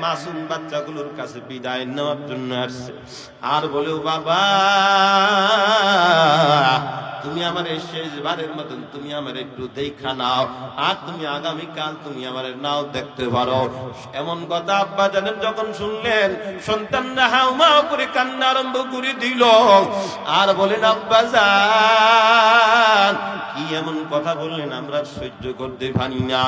মাসুম বাচ্চাগুলোর কাছে বিদায় নেওয়ার জন্য আসছে। আর বলেও বাবা তুমি আমার শেষবারের মতন তুমি আমার একটু দেখা নাও, আর তুমি আগামীকাল তুমি আমার নাও দেখতে পারো। এমন কথা আব্বা জানেন যখন শুনলেন, সন্তানরা হাউমাউ করে কান্না আরম্ভ করে দিল। আর বলেন আব্বা জান কি এমন কথা বললেন আমরা সহ্য করতে পারি না।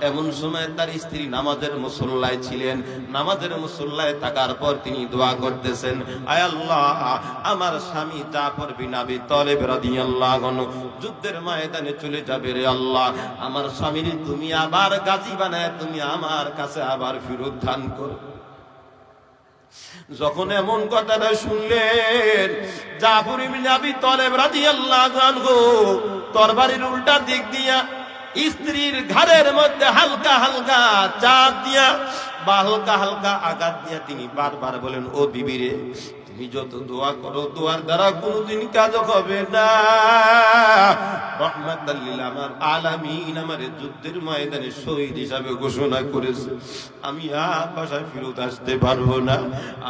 এমন সময় তার স্ত্রী নামাজের মুসল্লায় ছিলেন। নামাজের মুসল্লায় থাকার পর তিনি দোয়া করতেছেন, আয় আল্লাহ আমার স্বামী জাফর বিন আবি তালেব রাদিয়াল্লাহু আনহু যুদ্ধের ময়দানে চলে যাবে রে আল্লাহ, আমার স্বামীর তুমি আবার গাজী বানায় তুমি আমার কাছে আবার ফিরত দান করো। যখন এমন কথাটা শুনলেন, জাফর বিন আবি তালেব রাদিয়াল্লাহু আনহু তরবারির উল্টা দিক দিয়া স্ত্রীর ঘাড়ের মধ্যে হালকা হালকা চাপ দিয়া বা হালকা হালকা আঘাত দিয়া তিনি বারবার বলেন, ও বিবি রে তুমি যত দোয়া করো দোয়ার দ্বারা কোনদিন কাজ হবে না। রাহমাতাল লিল আলামিন আমারে যুদ্ধের ময়দানে শহীদ হিসাবে ঘোষণা করেছে, আমি আর বাসায় ফিরত আসতে পারবো না,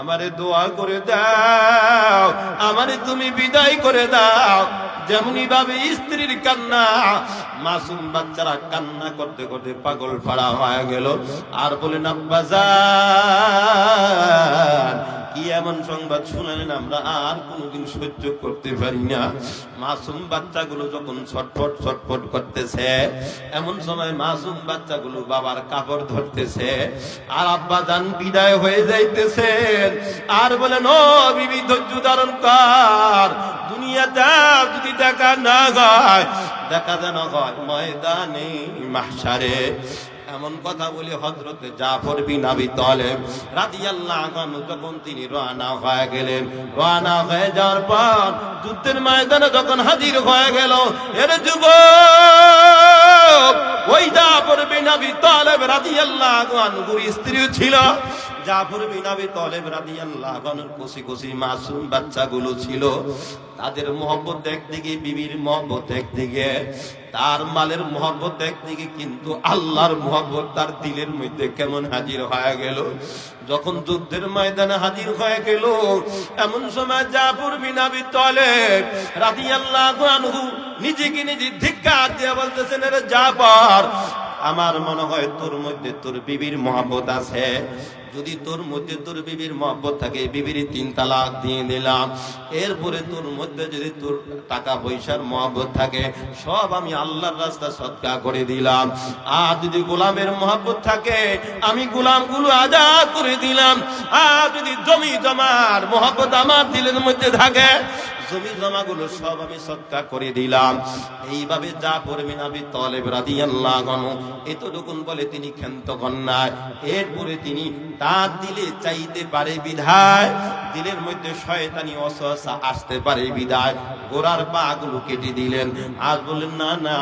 আমারে দোয়া করে দাও, আমারে তুমি বিদায় করে দাও। যেমনি ভাবে স্ত্রীর কান্না, মাসুম বাচ্চারা কান্না করতে করতে পাগল ফাড়া হয়ে গেল। আর বলেন আব্বা জান কি এমন সংবাদ শুনালেন আমরা আর কোনোদিন সহ্য করতে পারি না। মাসুম বাচ্চাগুলো যখন ছটফট ছটফট করতেছে, এমন সময় মাসুম বাচ্চাগুলো বাবার কাপড় ধরতেছে, আর আব্বা জান বিদায় হয়ে যাইতেছেন। আর বলেন, ও বিবি ধৈর্য ধারণ কর, দুনিয়াতে যদি দেখা না হয় দেখা যেন হয় ময়দানে মাহশারে। এমন কথা বলে হযরতে জাফর বিন আবি তালেব রাদিয়াল্লাহু আনহু যখন তিনি রওনা হয়ে গেলেন, রওনা হয়ে যাওয়ার পর যুদ্ধের ময়দানে যখন হাজির হয়ে গেল, এর যুবক ওই জাফর বিন আবি তালেব রাদিয়াল্লাহু আনহুর স্ত্রী ছিল। জাফর বিন আবি তালেব রাদিয়াল্লাহু আনহুর কোসি কোসি মাসুম বাচ্চাগুলো ছিল। তাদের মহব্বত একদিকে, বিবির মহব্বত একদিকে, তার মালের মহব্বত একদিকে, কিন্তু আল্লাহর মহব্বত তার দিলের মধ্যে কেমন হাজির হয়ে গেল। যখন যুদ্ধের ময়দানে হাজির হয়ে গেল, এমন সময় জাফর বিন আবি তালেব রাদিয়াল্লাহু আনহু নিজেকে নিজে ধিক্কার দিয়ে বলতেছেন, আরে জাফর আমার মনে হয় তোর মধ্যে তোর বিবির মহব্বত আছে, যদি তোর মধ্যে তোর বিবির মহব্বত থাকে বিবির 3 তালাক দিয়ে দিলাম। এরপরে তোর মধ্যে যদি তোর টাকা পয়সার মহব্বত থাকে সব আমি আল্লাহর রাস্তায় সদকা করে দিলাম। আর যদি গোলামের মহব্বত থাকে আমি গোলামগুলো আজাদ করে দিলাম। আর যদি জমি জমার মহব্বত আমার দিলের মধ্যে থাকে জমি জমাগুলো সব আমি সদকা করে দিলাম। এইভাবে জাফর বিন আবি তালেব রাদিয়াল্লাহু আনহু এতটুকুন বলে তিনি ক্ষান্ত হন না। এরপরে তিনি তার দিলে চাইতে পারে বিধায়, দিলের মধ্যে শয়তানি ওয়াসওয়াসা আসতে পারে বিধায় গোরার পা গুলো কেটে দিলেন। আর বলেন না না